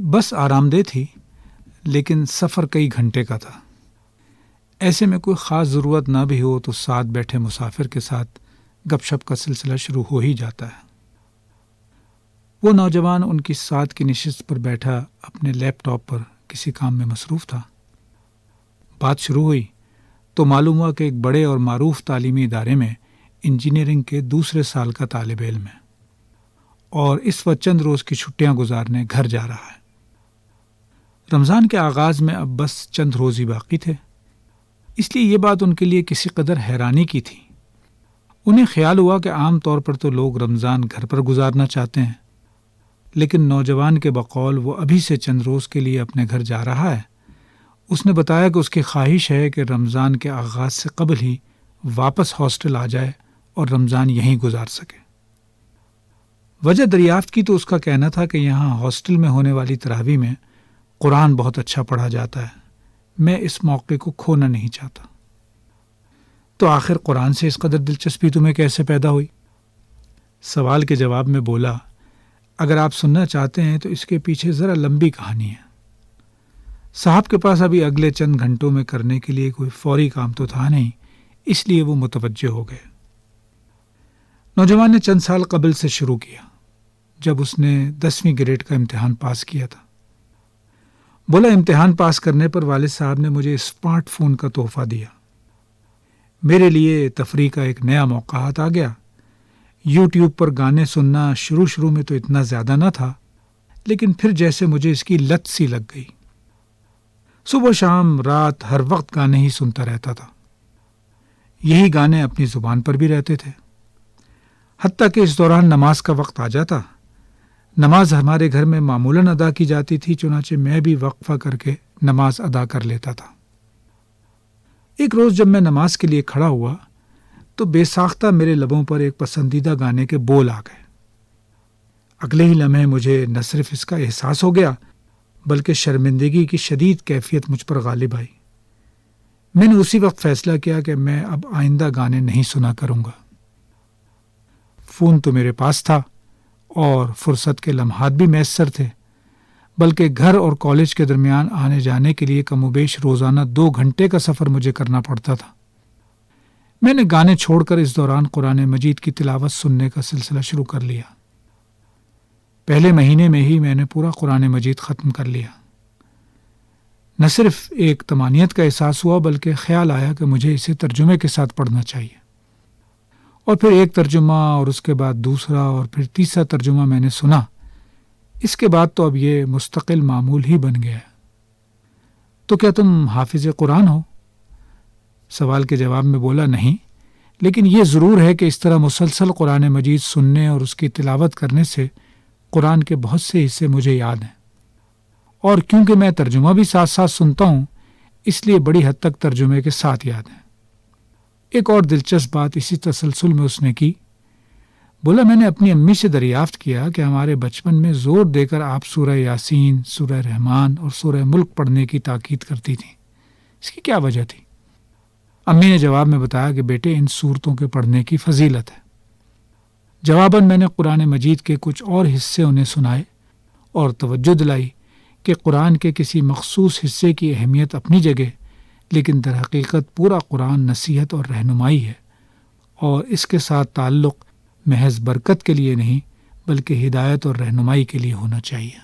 بس آرام دہ تھی لیکن سفر کئی گھنٹے کا تھا۔ ایسے میں کوئی خاص ضرورت نہ بھی ہو تو ساتھ بیٹھے مسافر کے ساتھ گپ شپ کا سلسلہ شروع ہو ہی جاتا ہے۔ وہ نوجوان ان کی ساتھ کی نشست پر بیٹھا اپنے لیپ ٹاپ پر کسی کام میں مصروف تھا۔ بات شروع ہوئی تو معلوم ہوا کہ ایک بڑے اور معروف تعلیمی ادارے میں انجینئرنگ کے دوسرے سال کا طالب علم ہے اور اس وقت چند روز کی چھٹیاں گزارنے گھر جا رہا ہے۔ رمضان کے آغاز میں اب بس چند روز ہی باقی تھے، اس لیے یہ بات ان کے لیے کسی قدر حیرانی کی تھی۔ انہیں خیال ہوا کہ عام طور پر تو لوگ رمضان گھر پر گزارنا چاہتے ہیں، لیکن نوجوان کے بقول وہ ابھی سے چند روز کے لیے اپنے گھر جا رہا ہے۔ اس نے بتایا کہ اس کی خواہش ہے کہ رمضان کے آغاز سے قبل ہی واپس ہاسٹل آ جائے اور رمضان یہیں گزار سکے۔ وجہ دریافت کی تو اس کا کہنا تھا کہ یہاں ہاسٹل میں ہونے والی تراویح میں قرآن بہت اچھا پڑھا جاتا ہے، میں اس موقع کو کھونا نہیں چاہتا۔ تو آخر قرآن سے اس قدر دلچسپی تمہیں کیسے پیدا ہوئی؟ سوال کے جواب میں بولا، اگر آپ سننا چاہتے ہیں تو اس کے پیچھے ذرا لمبی کہانی ہے۔ صاحب کے پاس ابھی اگلے چند گھنٹوں میں کرنے کے لیے کوئی فوری کام تو تھا نہیں، اس لیے وہ متوجہ ہو گئے۔ نوجوان نے چند سال قبل سے شروع کیا جب اس نے 10ویں گریڈ کا امتحان پاس کیا تھا۔ بولا، امتحان پاس کرنے پر والد صاحب نے مجھے اسمارٹ فون کا تحفہ دیا۔ میرے لیے تفریح کا ایک نیا موقع ہاتھ آ گیا۔ یوٹیوب پر گانے سننا شروع میں تو اتنا زیادہ نہ تھا، لیکن پھر جیسے مجھے اس کی لت سی لگ گئی۔ صبح شام رات ہر وقت گانے ہی سنتا رہتا تھا۔ یہی گانے اپنی زبان پر بھی رہتے تھے، حتیٰ کہ اس دوران نماز کا وقت آ جاتا۔ نماز ہمارے گھر میں معمولاً ادا کی جاتی تھی، چنانچہ میں بھی وقفہ کر کے نماز ادا کر لیتا تھا۔ ایک روز جب میں نماز کے لیے کھڑا ہوا تو بے ساختہ میرے لبوں پر ایک پسندیدہ گانے کے بول آ گئے۔ اگلے ہی لمحے مجھے نہ صرف اس کا احساس ہو گیا بلکہ شرمندگی کی شدید کیفیت مجھ پر غالب آئی۔ میں نے اسی وقت فیصلہ کیا کہ میں اب آئندہ گانے نہیں سنا کروں گا۔ فون تو میرے پاس تھا اور فرصت کے لمحات بھی میسر تھے، بلکہ گھر اور کالج کے درمیان آنے جانے کے لیے کم و بیش روزانہ 2 گھنٹے کا سفر مجھے کرنا پڑتا تھا۔ میں نے گانے چھوڑ کر اس دوران قرآن مجید کی تلاوت سننے کا سلسلہ شروع کر لیا۔ پہلے مہینے میں ہی میں نے پورا قرآن مجید ختم کر لیا۔ نہ صرف ایک طمانینت کا احساس ہوا بلکہ خیال آیا کہ مجھے اسے ترجمے کے ساتھ پڑھنا چاہیے، اور پھر ایک ترجمہ اور اس کے بعد دوسرا اور پھر تیسرا ترجمہ میں نے سنا۔ اس کے بعد تو اب یہ مستقل معمول ہی بن گیا۔ تو کیا تم حافظ قرآن ہو؟ سوال کے جواب میں بولا، نہیں، لیکن یہ ضرور ہے کہ اس طرح مسلسل قرآن مجید سننے اور اس کی تلاوت کرنے سے قرآن کے بہت سے حصے مجھے یاد ہیں، اور کیونکہ میں ترجمہ بھی ساتھ ساتھ سنتا ہوں اس لیے بڑی حد تک ترجمے کے ساتھ یاد ہیں۔ ایک اور دلچسپ بات اسی تسلسل میں اس نے کی۔ بولا، میں نے اپنی امی سے دریافت کیا کہ ہمارے بچپن میں زور دے کر آپ سورہ یاسین، سورہ رحمان اور سورہ ملک پڑھنے کی تاکید کرتی تھیں، اس کی کیا وجہ تھی؟ امی نے جواب میں بتایا کہ بیٹے، ان سورتوں کے پڑھنے کی فضیلت ہے۔ جواباً میں نے قرآن مجید کے کچھ اور حصے انہیں سنائے اور توجہ دلائی کہ قرآن کے کسی مخصوص حصے کی اہمیت اپنی جگہ، لیکن در حقیقت پورا قرآن نصیحت اور رہنمائی ہے، اور اس کے ساتھ تعلق محض برکت کے لیے نہیں بلکہ ہدایت اور رہنمائی کے لیے ہونا چاہیے۔